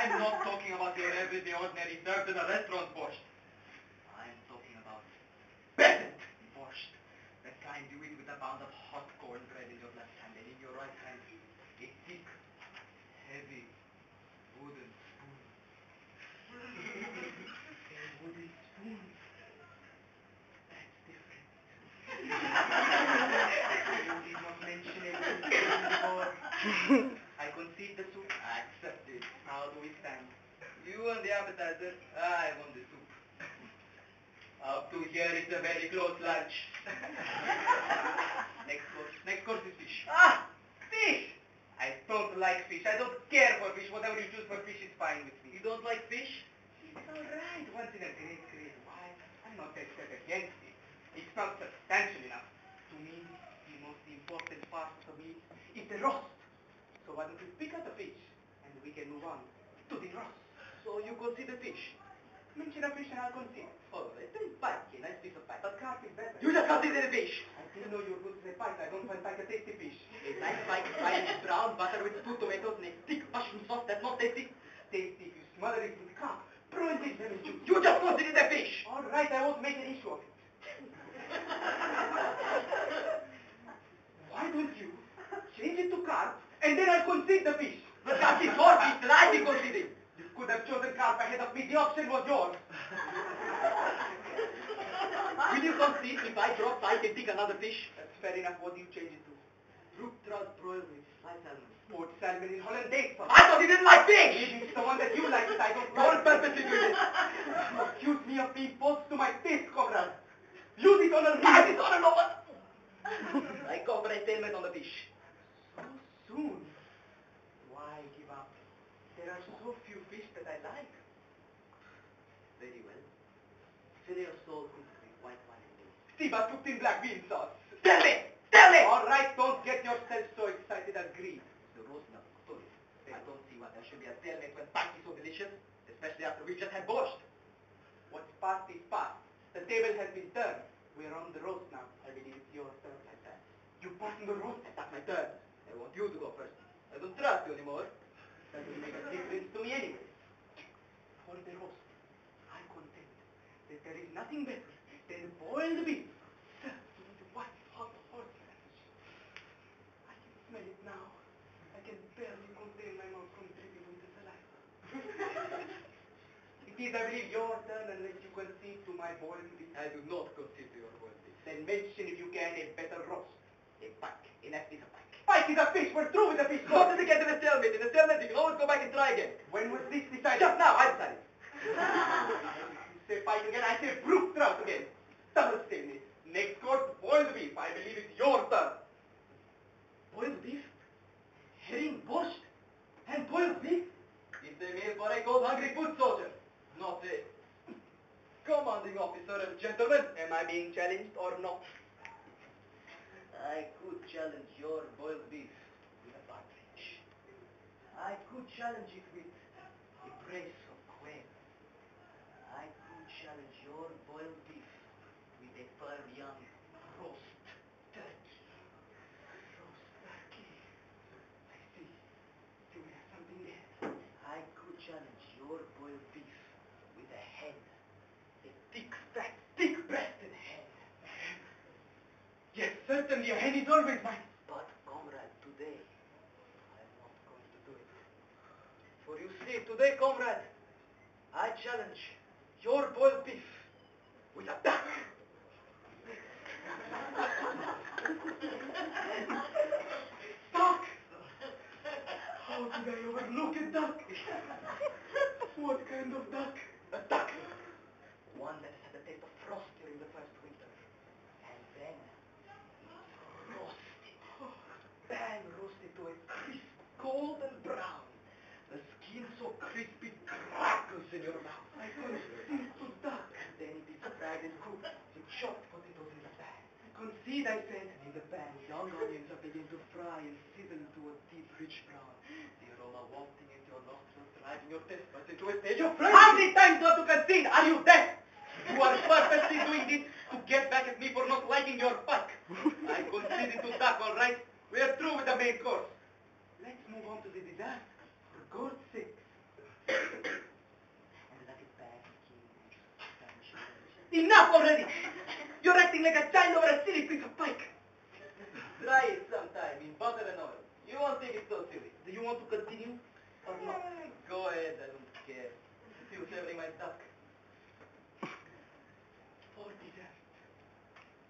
I'm not talking about your everyday ordinary served in a restaurant borscht. I'm talking about peasant borscht. The kind you eat with a pound of hot cornbread in your left hand and in your right hand a thick, heavy, wooden spoon. A wooden spoon. That's different. You did not mention a wooden spoon before. I concede the soup. I accept it. How do we stand? You want the appetizer, I want the soup. Up to here it's a very close lunch. Next course is fish. Ah! Fish! I don't like fish. I don't care for fish. Whatever you choose for fish is fine with me. You don't like fish? It's alright. Once in a great while. I'm not upset against it. It's not substantial enough. To me, the most important part of the meal is the roast. So why don't you pick up the fish and we can move on to the roast. So you consider fish. Mention a fish and I'll consider. Oh, it's a pike, a nice piece of pike. But carp is better. You just consider the fish. I didn't know you were good to say pike. I don't find pike a tasty fish. A nice pike fried in brown butter with 2 tomatoes and a thick mushroom sauce that's not tasty. Tasty if you smother it with carp. Broil it lemon juice. You just consider the fish. All right, I won't make an issue of it. Why don't you change it to carp and then I'll concede the fish? But that is your fish that I be conceding. You could have chosen carp ahead of me. The option was yours. Will you concede if I drop pike and pick another fish? That's fair enough. What do you change it to? Brook trout broiled with fried salmon. Smoked salmon in Hollandaise sauce. I thought you didn't like fish! Maybe it's the one that you like that I don't like. You're purposely doing this. You accuse me of being false to my taste, comrade. You dishonor me. I dishonor no one. I call for a stalemate on the fish. So soon? Why give up? There are so few fish that I like. Very well. Filet of sole cooked with white wine and milk. See, but cooked in black bean sauce. Tell me! Tell me! All right, don't get yourself so excited. Agreed. The roast now. Sorry. I don't see why there should be a stalemate when pike is so delicious, especially after we just had borscht. What's past is past. The table has been turned. We're on the roast now. I believe it's your turn like that. You pass on the roast. That's my turn. I want you to go first. I don't trust you anymore. Doesn't make a difference to me anyway. For the roast, I contend that there is nothing better than boiled beef served with white hot horseradish. I can smell it now. I can barely contain my mouth from dripping with the saliva. It is, I believe, your turn unless you concede to my boiled beef. I do not concede to your boiled beef. Then mention, if you can, a better roast. A pike. Enough is a pike. Pike is a fish. We're through with the fish. What did they get in a stalemate? In a stalemate, you can always go back and try again. When was this decided? Just now, I decided. You say pike again, I say brook trout again. Double stalemate. Next course, boiled beef. I believe it's your turn. Boiled beef? Herring borscht? And boiled beef? It's a meal for a cold, hungry foot soldier. Not a commanding officer and gentlemen. Am I being challenged or not? I could challenge your boiled beef with a partridge. I could challenge it with a brace of quail. I could challenge your boiled beef with a firm young roast turkey. Roast turkey. I see. Do we have something there? I could challenge your boiled beef with a hen. A thick, fat, thick-breasted hen. Yes, certainly, a hen is always mine. But, comrade, today, I'm not going to do it. For you see, today, comrade, I challenge your boiled beef with a duck. Duck! How did I overlook a duck? What kind of duck? A duck. One that has had a taste of frost during the first winter. And then roasted. Pan roasted to a crisp, golden brown. The skin so crispy it crackles in your mouth. I concede to duck. Then it is fried and cooked with chopped potatoes in the pan. Concede, I said. In the pan, young onions are beginning to fry and sizzle to a deep, rich brown. The aroma wafting into your nostrils, driving your taste buds into a stage of frenzy. How many times do I have to concede? Are you deaf? You are purposely doing this to get back at me for not liking your pike. I conceded to duck, all right? We are through with the main course. Let's move on to the dessert. For God's sake. Enough already! You're acting like a child over a silly piece of pike. Try it sometime in butter and oil. You won't think it's so silly. Do you want to continue or not? Go ahead, I don't care. Still savoring my duck. For dessert,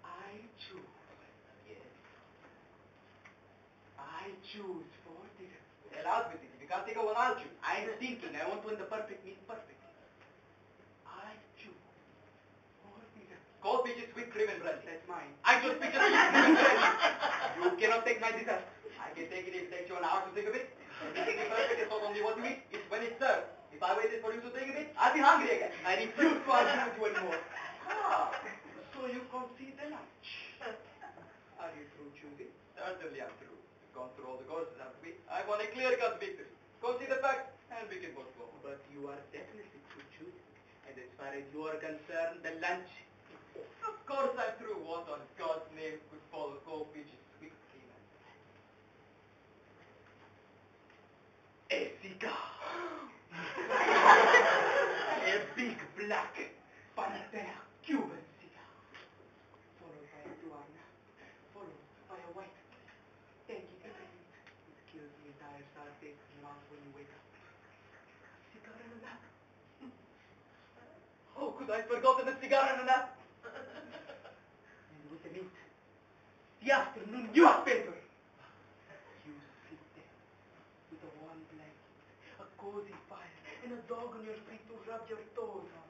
I choose. Yes. I choose for dessert. Well, out with it. If you can't think of one, I'll choose. I'm thinking. I want when the perfect means perfect. I choose for dessert. Cold peaches, sweet cream and brandy. That's mine. I choose peaches, sweet cream and brandy. You cannot take my dessert. I can take it if it takes you an hour to think of it. If it's perfect, it's not only what you eat, it's when it's served. If I waited for you to think of it, I'd be hungry again. I refuse to argue with you anymore. Ah, So you concede the lunch. Are you through choosing? certainly I'm through. We've gone through all the courses, haven't we? I won a clear-cut victory. Concede the fact, and we can both go home. But you are definitely through choosing. And as far as you are concerned, the lunch. Of course I'm through. What on God's name could follow cold peaches, sweet cream and A cigar. A big black Panatella Cuban cigar. Followed by a Duana. Followed by a white. Take it or leave it. It kills the entire sour taste in your mouth when you wake up. Cigar and a nap. how could I forgotten a cigar and a nap? And with the meat, the afternoon newspaper. You sit there with a warm blanket, a cozy fire, and a dog on your feet to rub your toes on.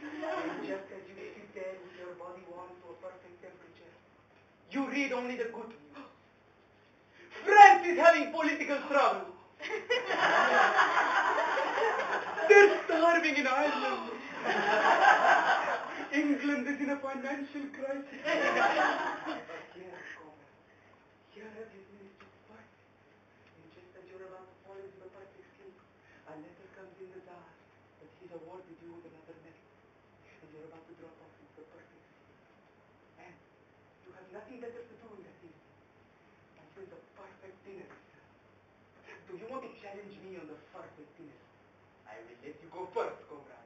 And just as you sit there with your body warm to a perfect temperature, you read only the good news. France is having political trouble. They're starving in Ireland. England is in a financial crisis. Here, Comer, here everything is just perfect. And just as you're about to fall into the perfect sleep, a letter comes in the dark that he's awarded you with another medal. And you're about to drop off into the perfect sleep. And you have nothing better to do in that evening until the perfect dinner is served. Do you want to challenge me on the perfect dinner? I will let you go first, comrade.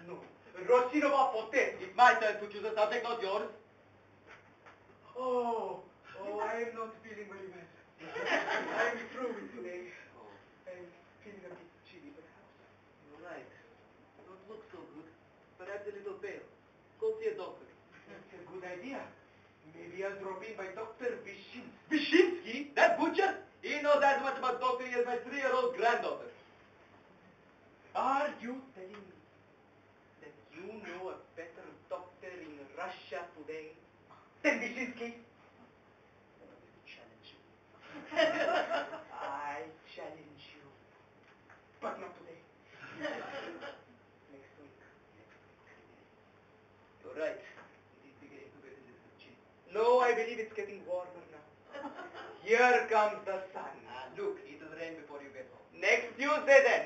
No. Roshinova potato. It's my turn to choose a subject, not yours. Oh, I am not feeling very well. I'm through with today. I'm feeling a bit chilly, perhaps. You're right. You don't look so good. Perhaps a little pale. Go see a doctor. That's a good idea. Maybe I'll drop in by Dr. Vishinsky. Vishinsky? That butcher? He knows as much about doctoring as my 3-year-old granddaughter. Are you telling me that you know a better doctor in Russia today than Vishinsky? Challenge you. I challenge you. But not today. Next week. You're right. It is beginning to get a little chilly. No, I believe it's getting warmer now. Here comes the sun. Look, it'll rain before you get home. Next Tuesday then.